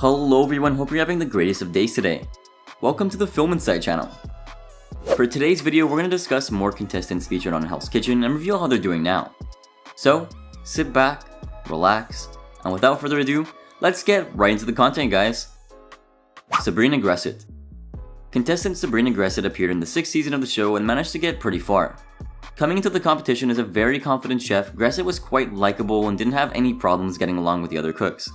Hello everyone, hope you're having the greatest of days today. Welcome to the Film Insight channel. For today's video, we're going to discuss more contestants featured on Hell's Kitchen and reveal how they're doing now. So, sit back, relax, and without further ado, let's get right into the content, guys. Sabrina Gresset. Contestant Sabrina Gresset appeared in the 6th season of the show and managed to get pretty far. Coming into the competition as a very confident chef, Gresset was quite likable and didn't have any problems getting along with the other cooks.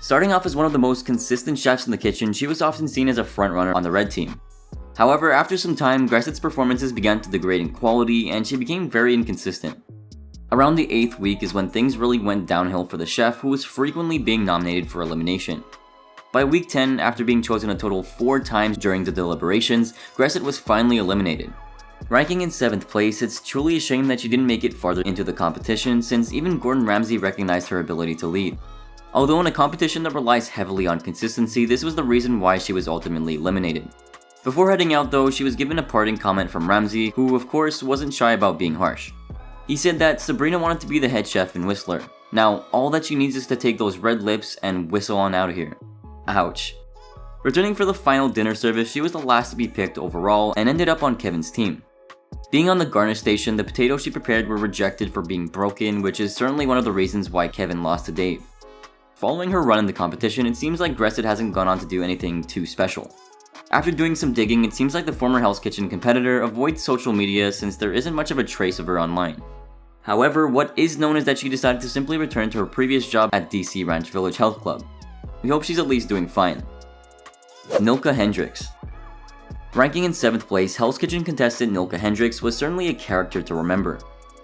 Starting off as one of the most consistent chefs in the kitchen, she was often seen as a frontrunner on the red team. However, after some time, Gresset's performances began to degrade in quality and she became very inconsistent. Around the 8th week is when things really went downhill for the chef, who was frequently being nominated for elimination. By week 10, after being chosen a total 4 times during the deliberations, Gresset was finally eliminated. Ranking in 7th place, it's truly a shame that she didn't make it farther into the competition, since even Gordon Ramsay recognized her ability to lead. Although in a competition that relies heavily on consistency, this was the reason why she was ultimately eliminated. Before heading out though, she was given a parting comment from Ramsay, who of course wasn't shy about being harsh. He said that Sabrina wanted to be the head chef and whistler. Now, all that she needs is to take those red lips and whistle on out of here. Ouch. Returning for the final dinner service, she was the last to be picked overall and ended up on Kevin's team. Being on the garnish station, the potatoes she prepared were rejected for being broken, which is certainly one of the reasons why Kevin lost to Dave. Following her run in the competition, it seems like Gresset hasn't gone on to do anything too special. After doing some digging, it seems like the former Hell's Kitchen competitor avoids social media since there isn't much of a trace of her online. However, what is known is that she decided to simply return to her previous job at DC Ranch Village Health Club. We hope she's at least doing fine. Nilka Hendrix. Ranking in 7th place, Hell's Kitchen contestant Nilka Hendrix was certainly a character to remember.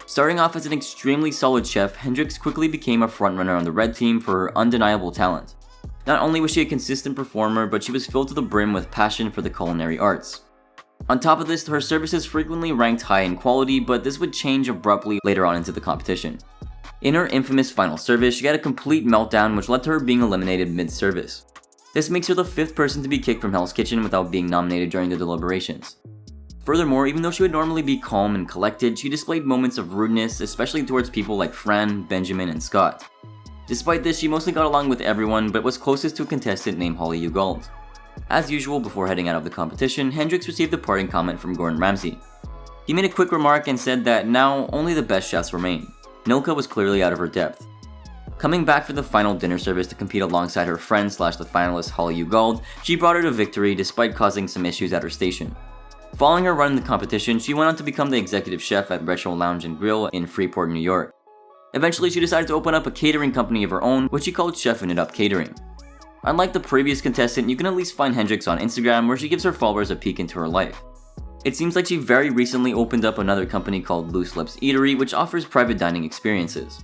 Starting off as an extremely solid chef, Hendrix quickly became a frontrunner on the red team for her undeniable talent. Not only was she a consistent performer, but she was filled to the brim with passion for the culinary arts. On top of this, her services frequently ranked high in quality, but this would change abruptly later on into the competition. In her infamous final service, she had a complete meltdown which led to her being eliminated mid-service. This makes her the 5th person to be kicked from Hell's Kitchen without being nominated during the deliberations. Furthermore, even though she would normally be calm and collected, she displayed moments of rudeness, especially towards people like Fran, Benjamin, and Scott. Despite this, she mostly got along with everyone, but was closest to a contestant named Holly Ugold. As usual, before heading out of the competition, Hendrix received a parting comment from Gordon Ramsay. He made a quick remark and said that now only the best chefs remain. Nilka was clearly out of her depth. Coming back for the final dinner service to compete alongside her friend / the finalist Holly Ugold, she brought her to victory despite causing some issues at her station. Following her run in the competition, she went on to become the executive chef at Retro Lounge and Grill in Freeport, New York. Eventually, she decided to open up a catering company of her own, which she called Chefin' It Up Catering. Unlike the previous contestant, you can at least find Hendrix on Instagram, where she gives her followers a peek into her life. It seems like she very recently opened up another company called Loose Lips Eatery, which offers private dining experiences.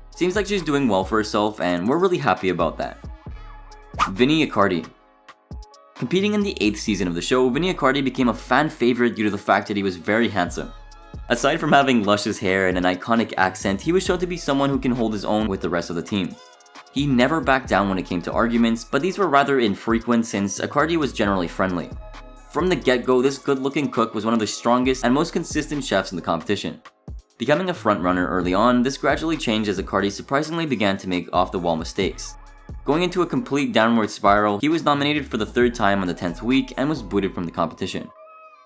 Seems like she's doing well for herself, and we're really happy about that. Vinny Accardi. Competing in the 8th season of the show, Vinny Accardi became a fan favorite due to the fact that he was very handsome. Aside from having luscious hair and an iconic accent, he was shown to be someone who can hold his own with the rest of the team. He never backed down when it came to arguments, but these were rather infrequent since Accardi was generally friendly. From the get-go, this good-looking cook was one of the strongest and most consistent chefs in the competition. Becoming a frontrunner early on, this gradually changed as Accardi surprisingly began to make off-the-wall mistakes. Going into a complete downward spiral, he was nominated for the 3rd time on the 10th week and was booted from the competition.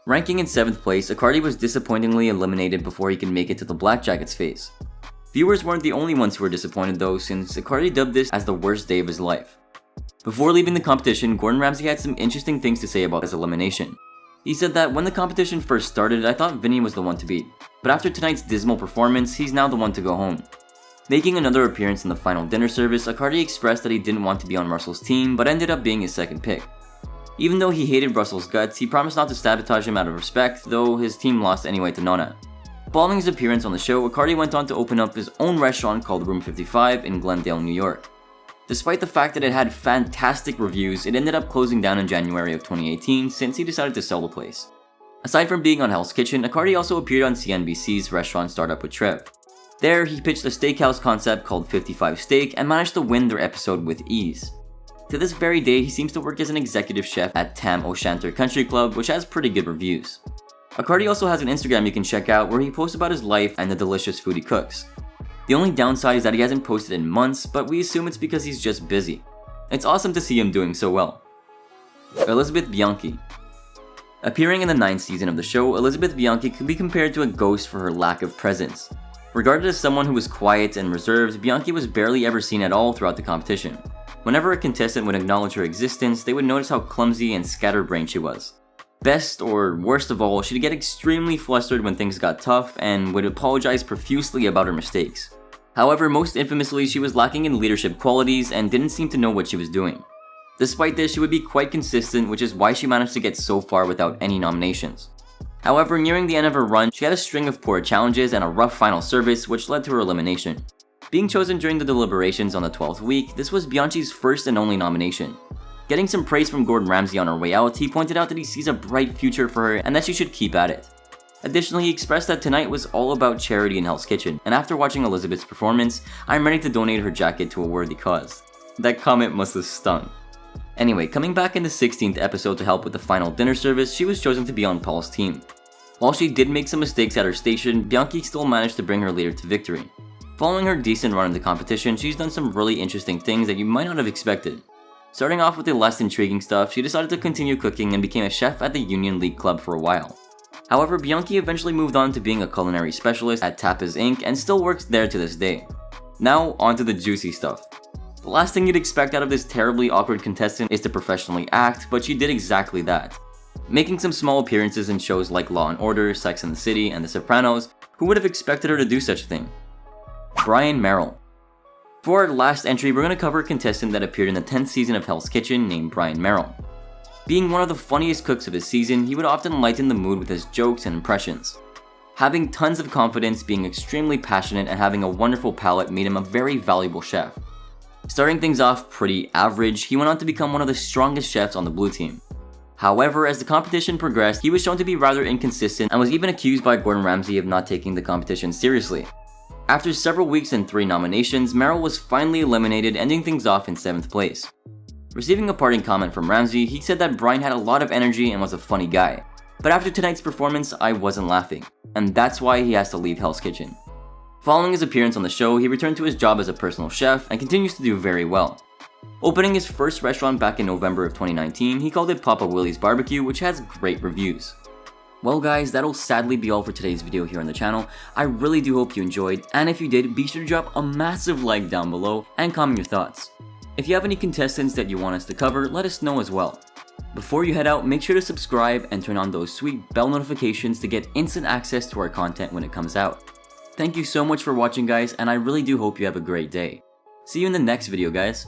Ranking in 7th place, Accardi was disappointingly eliminated before he could make it to the Black Jackets phase. Viewers weren't the only ones who were disappointed though, since Accardi dubbed this as the worst day of his life. Before leaving the competition, Gordon Ramsay had some interesting things to say about his elimination. He said that when the competition first started, I thought Vinny was the one to beat, but after tonight's dismal performance, he's now the one to go home. Making another appearance in the final dinner service, Accardi expressed that he didn't want to be on Russell's team, but ended up being his 2nd pick. Even though he hated Russell's guts, he promised not to sabotage him out of respect, though his team lost anyway to Nona. Following his appearance on the show, Accardi went on to open up his own restaurant called Room 55 in Glendale, New York. Despite the fact that it had fantastic reviews, it ended up closing down in January of 2018 since he decided to sell the place. Aside from being on Hell's Kitchen, Accardi also appeared on CNBC's Restaurant Startup with Trev. There, he pitched a steakhouse concept called 55 Steak and managed to win their episode with ease. To this very day, he seems to work as an executive chef at Tam O'Shanter Country Club, which has pretty good reviews. Accardi also has an Instagram you can check out where he posts about his life and the delicious food he cooks. The only downside is that he hasn't posted in months, but we assume it's because he's just busy. It's awesome to see him doing so well. Elizabeth Bianchi. Appearing in the 9th season of the show, Elizabeth Bianchi could be compared to a ghost for her lack of presence. Regarded as someone who was quiet and reserved, Bianchi was barely ever seen at all throughout the competition. Whenever a contestant would acknowledge her existence, they would notice how clumsy and scatterbrained she was. Best or worst of all, she'd get extremely flustered when things got tough and would apologize profusely about her mistakes. However, most infamously, she was lacking in leadership qualities and didn't seem to know what she was doing. Despite this, she would be quite consistent, which is why she managed to get so far without any nominations. However, nearing the end of her run, she had a string of poor challenges and a rough final service, which led to her elimination. Being chosen during the deliberations on the 12th week, this was Bianchi's first and only nomination. Getting some praise from Gordon Ramsay on her way out, he pointed out that he sees a bright future for her and that she should keep at it. Additionally, he expressed that tonight was all about charity in Hell's Kitchen, and after watching Elizabeth's performance, I'm ready to donate her jacket to a worthy cause. That comment must have stung. Anyway, coming back in the 16th episode to help with the final dinner service, she was chosen to be on Paul's team. While she did make some mistakes at her station, Bianchi still managed to bring her leader to victory. Following her decent run in the competition, she's done some really interesting things that you might not have expected. Starting off with the less intriguing stuff, she decided to continue cooking and became a chef at the Union League Club for a while. However, Bianchi eventually moved on to being a culinary specialist at Tapas Inc. and still works there to this day. Now, onto the juicy stuff. The last thing you'd expect out of this terribly awkward contestant is to professionally act, but she did exactly that. Making some small appearances in shows like Law & Order, Sex and the City, and The Sopranos, who would have expected her to do such a thing? Merrel. For our last entry, we're going to cover a contestant that appeared in the 10th season of Hell's Kitchen named Merrel. Being one of the funniest cooks of his season, he would often lighten the mood with his jokes and impressions. Having tons of confidence, being extremely passionate, and having a wonderful palate made him a very valuable chef. Starting things off pretty average, he went on to become one of the strongest chefs on the blue team. However, as the competition progressed, he was shown to be rather inconsistent and was even accused by Gordon Ramsay of not taking the competition seriously. After several weeks and 3 nominations, Merrel was finally eliminated, ending things off in 7th place. Receiving a parting comment from Ramsay, he said that Brian had a lot of energy and was a funny guy. But after tonight's performance, I wasn't laughing, and that's why he has to leave Hell's Kitchen. Following his appearance on the show, he returned to his job as a personal chef and continues to do very well. Opening his first restaurant back in November of 2019, he called it Papa Willie's Barbecue, which has great reviews. Well guys, that'll sadly be all for today's video here on the channel. I really do hope you enjoyed, and if you did, be sure to drop a massive like down below and comment your thoughts. If you have any contestants that you want us to cover, let us know as well. Before you head out, make sure to subscribe and turn on those sweet bell notifications to get instant access to our content when it comes out. Thank you so much for watching guys, and I really do hope you have a great day. See you in the next video guys.